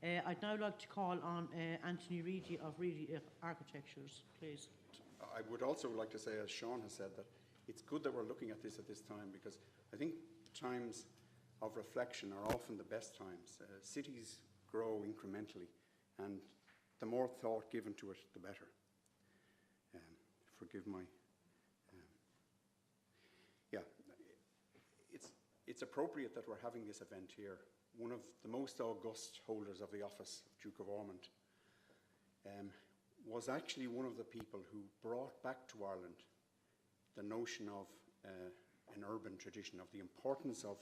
I'd now like to call on Anthony Reddy of Reddy Architectures, please. I would also like to say, as Sean has said, that it's good that we're looking at this time, because I think times of reflection are often the best times. Cities grow incrementally, and the more thought given to it, the better. Forgive my... It's appropriate that we're having this event here. One of the most august holders of the office of Duke of Ormond was actually one of the people who brought back to Ireland the notion of an urban tradition, of the importance of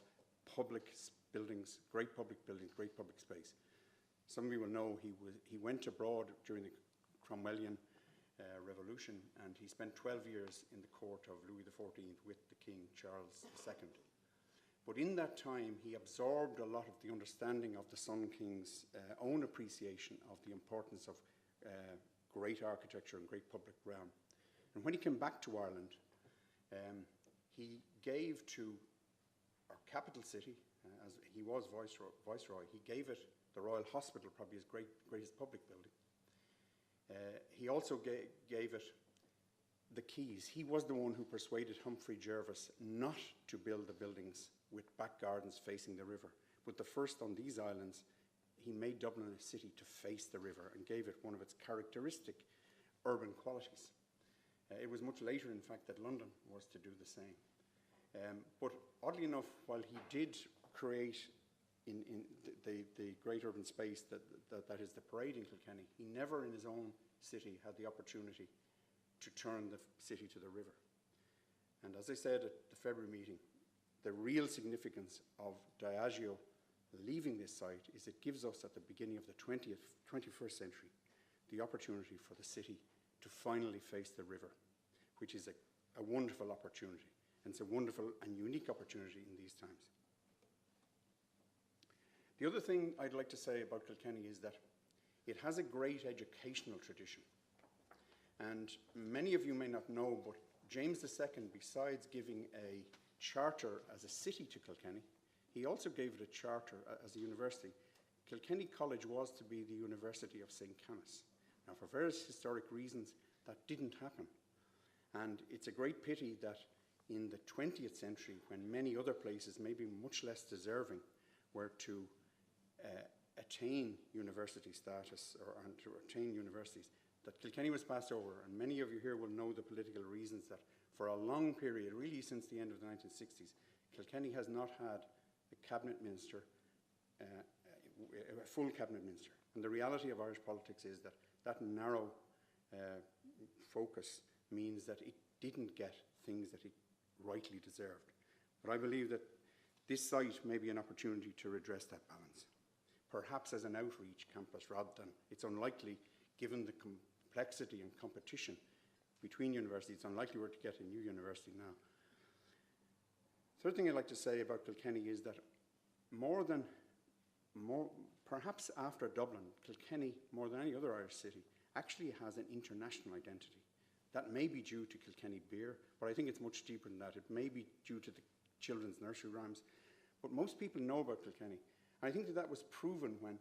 public buildings, great public space. Some of you will know he went abroad during the Cromwellian Revolution, and he spent 12 years in the court of Louis XIV with the King, Charles II. But in that time, he absorbed a lot of the understanding of the Sun King's own appreciation of the importance of great architecture and great public realm. And when he came back to Ireland, he gave to our capital city, as he was Viceroy, he gave it the Royal Hospital, probably his greatest public building. He also gave it the keys. He was the one who persuaded Humphrey Jervis not to build the buildings with back gardens facing the river. But the first on these islands, he made Dublin a city to face the river and gave it one of its characteristic urban qualities. It was much later, in fact, that London was to do the same. But oddly enough, while he did create in the great urban space that is the parade in Kilkenny, he never in his own city had the opportunity to turn the city to the river. And as I said at the February meeting, the real significance of Diageo leaving this site is it gives us, at the beginning of the 21st century, the opportunity for the city to finally face the river, which is a wonderful opportunity. And it's a wonderful and unique opportunity in these times. The other thing I'd like to say about Kilkenny is that it has a great educational tradition. And many of you may not know, but James II, besides giving a charter as a city to Kilkenny, he also gave it a charter as a university. Kilkenny College was to be the University of St. Canice. Now, for various historic reasons, that didn't happen. And it's a great pity that in the 20th century, when many other places, maybe much less deserving, were to attain university status and to attain universities, that Kilkenny was passed over. And many of you here will know the political reasons that for a long period, really since the end of the 1960s, Kilkenny has not had a cabinet minister, a full cabinet minister. And the reality of Irish politics is that that narrow focus means that it didn't get things that it rightly deserved. But I believe that this site may be an opportunity to redress that balance, perhaps as an outreach campus rather than, it's unlikely, given the complexity and competition between universities, it's unlikely we're to get a new university now. Third thing I'd like to say about Kilkenny is that perhaps after Dublin, Kilkenny, more than any other Irish city, actually has an international identity. That may be due to Kilkenny beer, but I think it's much deeper than that. It may be due to the children's nursery rhymes, but most people know about Kilkenny. And I think that was proven when,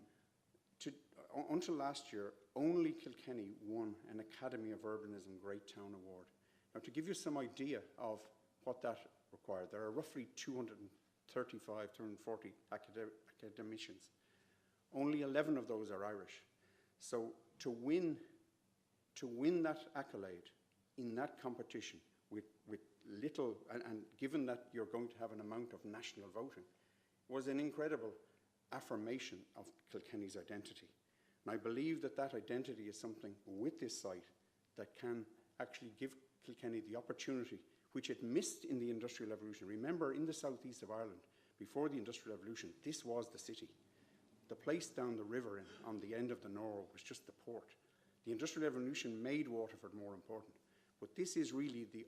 until last year, only Kilkenny won an Academy of Urbanism Great Town Award. Now, to give you some idea of what that required, there are roughly 240 academicians. Only 11 of those are Irish. So to win that accolade in that competition with little, and given that you're going to have an amount of national voting, was an incredible affirmation of Kilkenny's identity. And I believe that that identity is something with this site that can actually give Kilkenny the opportunity which it missed in the Industrial Revolution. Remember, in the southeast of Ireland, before the Industrial Revolution, this was the city. The place down the river on the end of the Nore was just the port. The Industrial Revolution made Waterford more important. But this is really the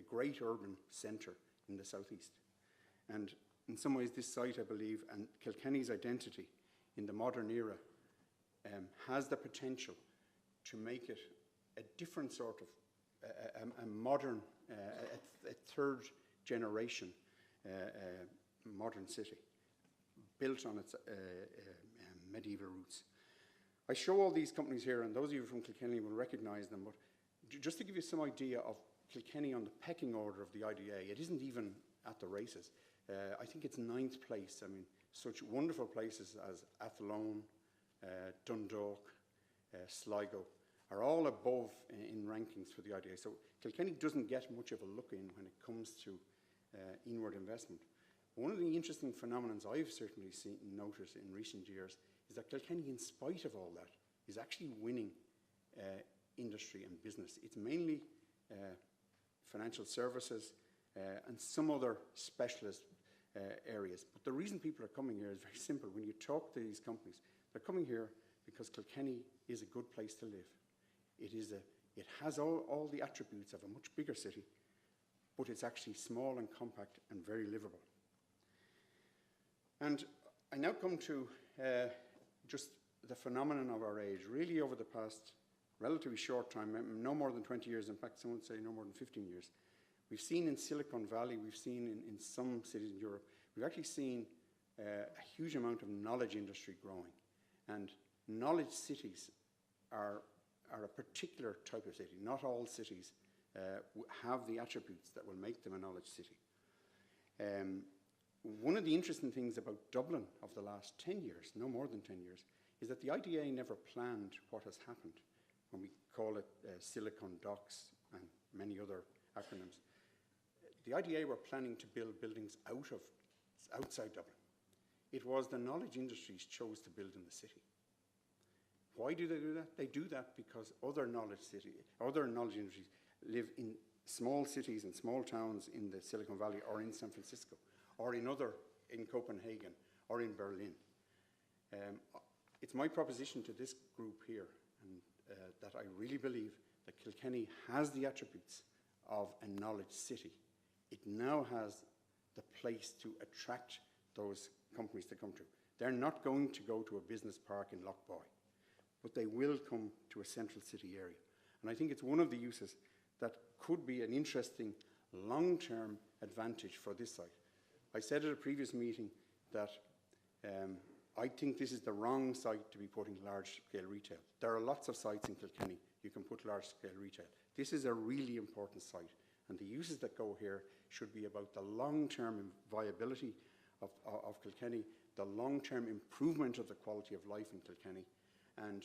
great urban centre in the southeast. And in some ways, this site, I believe, and Kilkenny's identity in the modern era has the potential to make it a different sort of, a modern, a third generation modern city, built on its medieval roots. I show all these companies here, and those of you from Kilkenny will recognise them, but just to give you some idea of Kilkenny on the pecking order of the IDA, it isn't even at the races. I think it's 9th place. I mean, such wonderful places as Athlone, Dundalk, Sligo are all above in rankings for the IDA. So Kilkenny doesn't get much of a look in when it comes to inward investment. One of the interesting phenomena I've certainly noticed in recent years is that Kilkenny, in spite of all that, is actually winning industry and business. It's mainly financial services and some other specialist areas. But the reason people are coming here is very simple. When you talk to these companies, they're coming here because Kilkenny is a good place to live. It has all the attributes of a much bigger city, but it's actually small and compact and very livable. And I now come to just the phenomenon of our age. Really, over the past relatively short time, no more than 20 years, in fact, some would say no more than 15 years, we've seen in Silicon Valley, we've seen in some cities in Europe, we've actually seen a huge amount of knowledge industry growing. And knowledge cities are a particular type of city. Not all cities have the attributes that will make them a knowledge city. One of the interesting things about Dublin of the last 10 years, no more than 10 years, is that the IDA never planned what has happened when we call it Silicon Docs and many other acronyms. The IDA were planning to build buildings outside Dublin. It was the knowledge industries chose to build in the city. Why do they do that? They do that because other knowledge industries live in small cities and small towns in the Silicon Valley or in San Francisco or in Copenhagen or in Berlin. It's my proposition to this group here that I really believe that Kilkenny has the attributes of a knowledge city. It now has the place to attract those companies to come to. They're not going to go to a business park in Lochboy, but they will come to a central city area. And I think it's one of the uses that could be an interesting long-term advantage for this site. I said at a previous meeting that I think this is the wrong site to be putting large-scale retail. There are lots of sites in Kilkenny you can put large-scale retail. This is a really important site, and the uses that go here should be about the long-term viability of Kilkenny, the long-term improvement of the quality of life in Kilkenny, and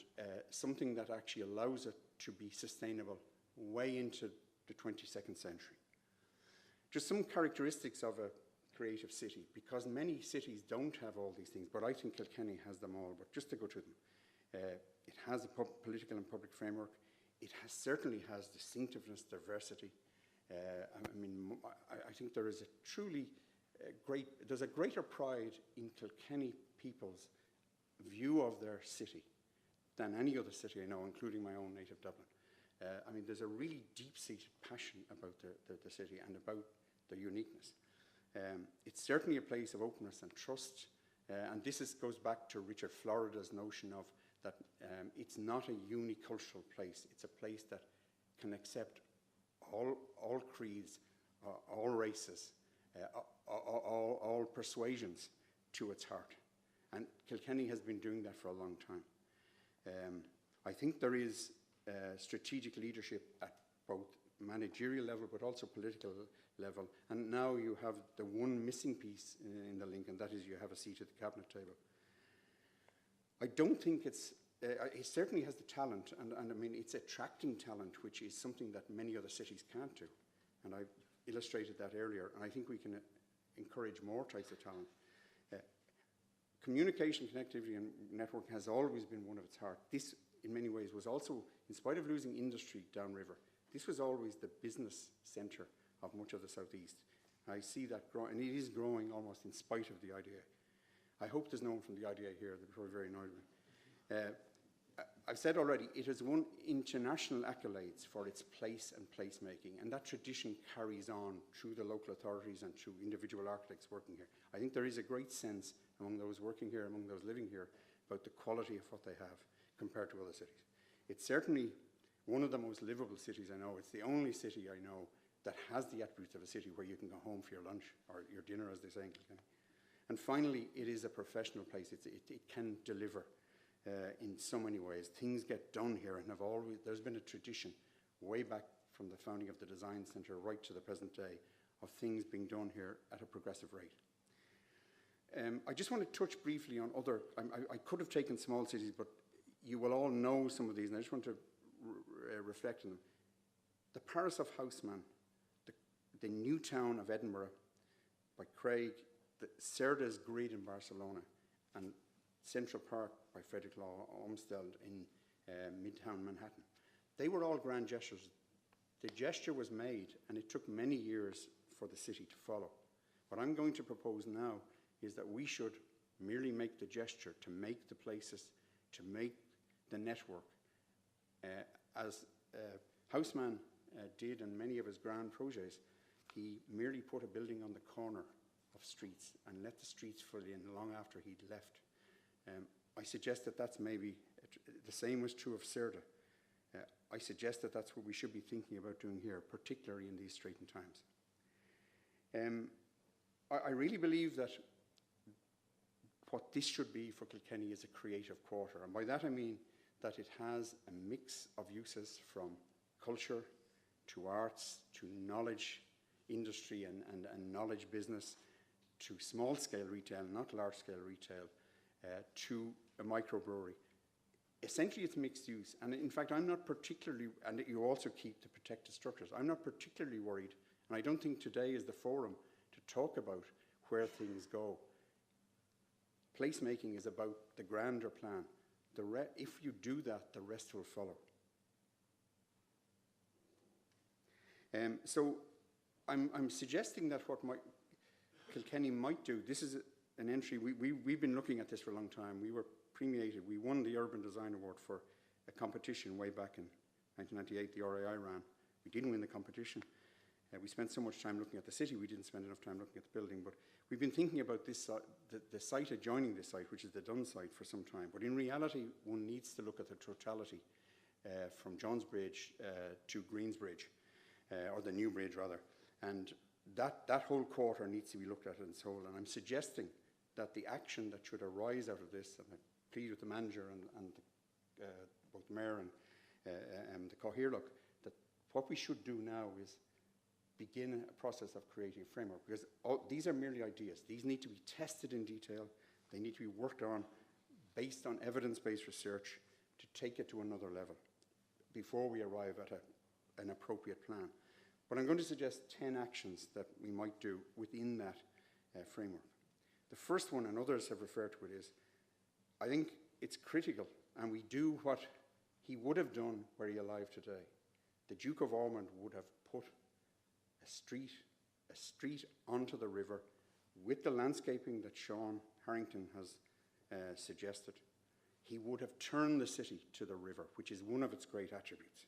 something that actually allows it to be sustainable way into the 22nd century. Just some characteristics of a creative city, because many cities don't have all these things, but I think Kilkenny has them all. But just to go through them, it has a political and public framework. It certainly has distinctiveness, diversity. I think there is a truly there's a greater pride in Kilkenny people's view of their city than any other city I know, including my own native Dublin. There's a really deep-seated passion about the city and about the uniqueness. It's certainly a place of openness and trust, and this goes back to Richard Florida's notion of that it's not a unicultural place. It's a place that can accept all creeds, all races, all persuasions to its heart. And Kilkenny has been doing that for a long time. I think there is strategic leadership at both managerial level but also political level, and now you have the one missing piece in the link, and that is you have a seat at the cabinet table. I don't think it certainly has the talent, and it's attracting talent, which is something that many other cities can't do, and I illustrated that earlier, and I think we can encourage more types of talent. Communication, connectivity and networking has always been one of its heart. This, in many ways, was also, in spite of losing industry downriver, this was always the business centre of much of the southeast. I see that growing, and it is growing almost in spite of the IDA. I hope there's no one from the IDA here, they're probably very annoyed with me. I've said already, it has won international accolades for its place and placemaking, and that tradition carries on through the local authorities and through individual architects working here. I think there is a great sense among those working here, among those living here, about the quality of what they have compared to other cities. It's certainly one of the most livable cities I know. It's the only city I know that has the attributes of a city where you can go home for your lunch, or your dinner, as they say in Kilkenny. And finally, it is a professional place. It can deliver in so many ways. Things get done here, and there's been a tradition way back from the founding of the Design Centre right to the present day of things being done here at a progressive rate. I just want to touch briefly on other, I could have taken small cities, but you will all know some of these, and I just want to reflect on them. The Paris of Haussmann, the new town of Edinburgh by Craig, the Cerda's Grid in Barcelona, and Central Park by Frederick Law Olmsted in Midtown Manhattan. They were all grand gestures. The gesture was made, and it took many years for the city to follow. What I'm going to propose now is that we should merely make the gesture to make the places, to make the network, as Haussmann did in many of his grand projects. He merely put a building on the corner of streets and let the streets fill in long after he'd left. I suggest that that's maybe, the same was true of Cerda. I suggest that that's what we should be thinking about doing here, particularly in these straitened times. I really believe that what this should be for Kilkenny is a creative quarter. And by that I mean that it has a mix of uses from culture to arts to knowledge industry and knowledge business to small-scale retail, not large-scale retail, to a microbrewery. Essentially, it's mixed use. And in fact, I'm not particularly, and you also keep the protected structures, I'm not particularly worried, and I don't think today is the forum to talk about where things go. Placemaking is about the grander plan. If you do that, the rest will follow. So I'm suggesting that what Kilkenny might do, this is an entry, we've been looking at this for a long time. We were premiated, we won the Urban Design Award for a competition way back in 1998, the RAI ran. We didn't win the competition. We spent so much time looking at the city, we didn't spend enough time looking at the building, but we've been thinking about this, the site adjoining this site, which is the Dunn site, for some time. But in reality, one needs to look at the totality from John's Bridge to Greensbridge, or the New Bridge rather. And that whole quarter needs to be looked at in its whole. And I'm suggesting that the action that should arise out of this, and I plead with the manager and both the mayor and the Cathaoirleach, that what we should do now is begin a process of creating a framework, because these are merely ideas. These need to be tested in detail. They need to be worked on based on evidence-based research to take it to another level before we arrive at an appropriate plan. But I'm going to suggest 10 actions that we might do within that framework. The first one, and others have referred to it, is I think it's critical, and we do what he would have done were he alive today. The Duke of Ormond would have put a street onto the river with the landscaping that Sean Harrington has suggested. He would have turned the city to the river, which is one of its great attributes.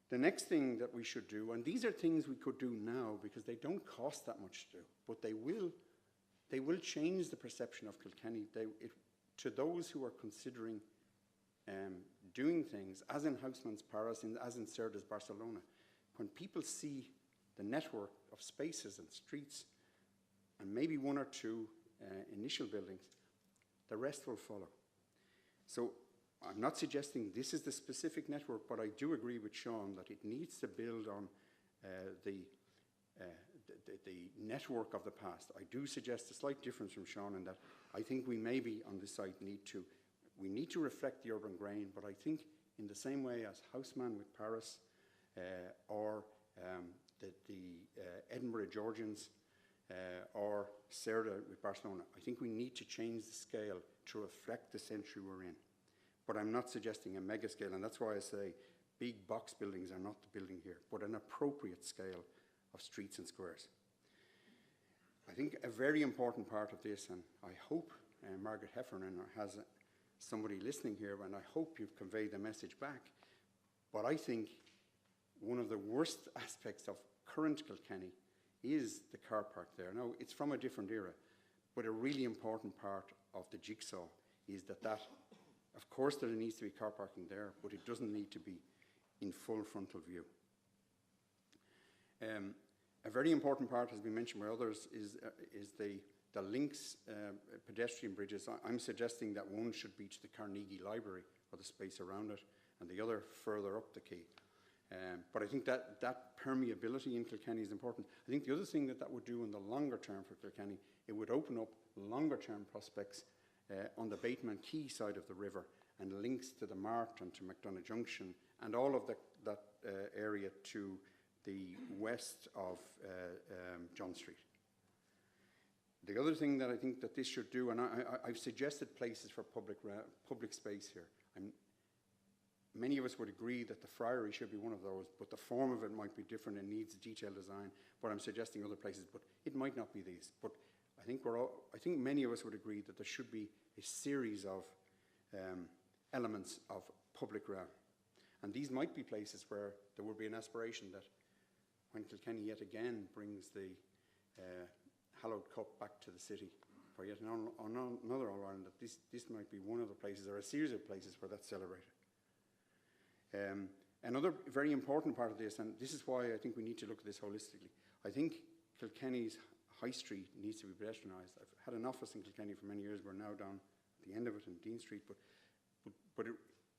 The next thing that we should do, and these are things we could do now because they don't cost that much to do, but they will change the perception of Kilkenny. To those who are considering doing things, as in Haussmann's Paris, as in Cerda's Barcelona, when people see the network of spaces and streets and maybe one or two initial buildings, the rest will follow. So I'm not suggesting this is the specific network, but I do agree with Sean that it needs to build on the network of the past. I do suggest a slight difference from Sean in that I think we maybe on this site need to reflect the urban grain, but I think in the same way as Haussmann with Paris or the Edinburgh Georgians or Cerda with Barcelona, I think we need to change the scale to reflect the century we're in. But I'm not suggesting a mega scale, and that's why I say big box buildings are not the building here, but an appropriate scale of streets and squares. I think a very important part of this, and I hope Margaret Heffernan has somebody listening here, and I hope you've conveyed the message back, but I think one of the worst aspects of current Kilkenny is the car park there. Now, it's from a different era, but a really important part of the jigsaw is that of course there needs to be car parking there, but it doesn't need to be in full frontal view. A very important part, has been mentioned by others, is the links, pedestrian bridges. I'm suggesting that one should be to the Carnegie Library or the space around it, and the other further up the quay. But I think that permeability in Kilkenny is important. I think the other thing that would do in the longer term for Kilkenny, it would open up longer term prospects on the Bateman Quay side of the river, and links to the Mart and to McDonough Junction and all of that area to the west of John Street. The other thing that I think that this should do, and I've suggested places for public space here. Many of us would agree that the Friary should be one of those, but the form of it might be different and needs detailed design. But I'm suggesting other places, but it might not be these. But I think many of us would agree that there should be a series of elements of public realm. And these might be places where there would be an aspiration that when Kilkenny yet again brings the hallowed cup back to the city for yet another All-Ireland, that this might be one of the places, or a series of places, where that's celebrated. Another very important part of this, and this is why I think we need to look at this holistically, I think Kilkenny's High Street needs to be pedestrianised. I've had an office in Kilkenny for many years. We're now down at the end of it in Dean Street, but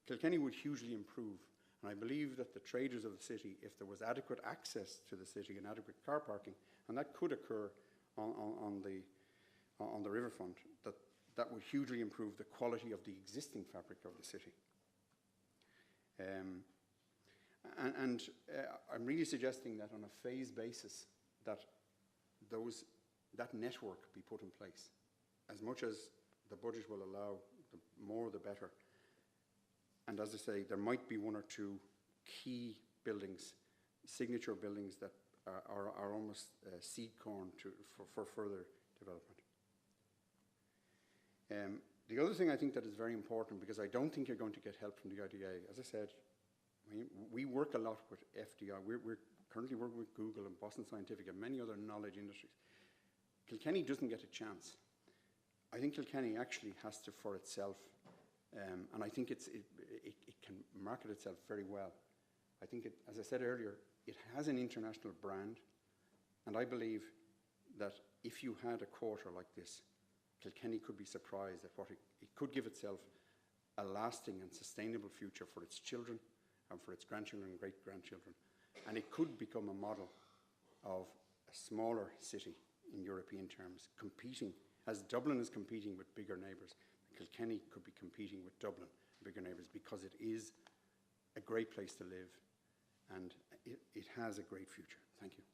Kilkenny would hugely improve. And I believe that the traders of the city, if there was adequate access to the city and adequate car parking, and that could occur on the riverfront, that would hugely improve the quality of the existing fabric of the city. I'm really suggesting that on a phased basis, that network be put in place. As much as the budget will allow, the more the better. And as I say, there might be one or two key buildings, signature buildings, that are almost seed corn for further development. The other thing I think that is very important, because I don't think you're going to get help from the IDA, as I said, we work a lot with FDI. We're currently working with Google and Boston Scientific and many other knowledge industries. Kilkenny doesn't get a chance. I think Kilkenny actually has to, for itself, and I think it can market itself very well. I think, as I said earlier, it has an international brand, and I believe that if you had a quarter like this, Kilkenny could be surprised at what it could give itself a lasting and sustainable future for its children and for its grandchildren and great-grandchildren. And it could become a model of a smaller city in European terms, competing, as Dublin is competing with bigger neighbours. Kilkenny could be competing with Dublin, bigger neighbours, because it is a great place to live and it has a great future. Thank you.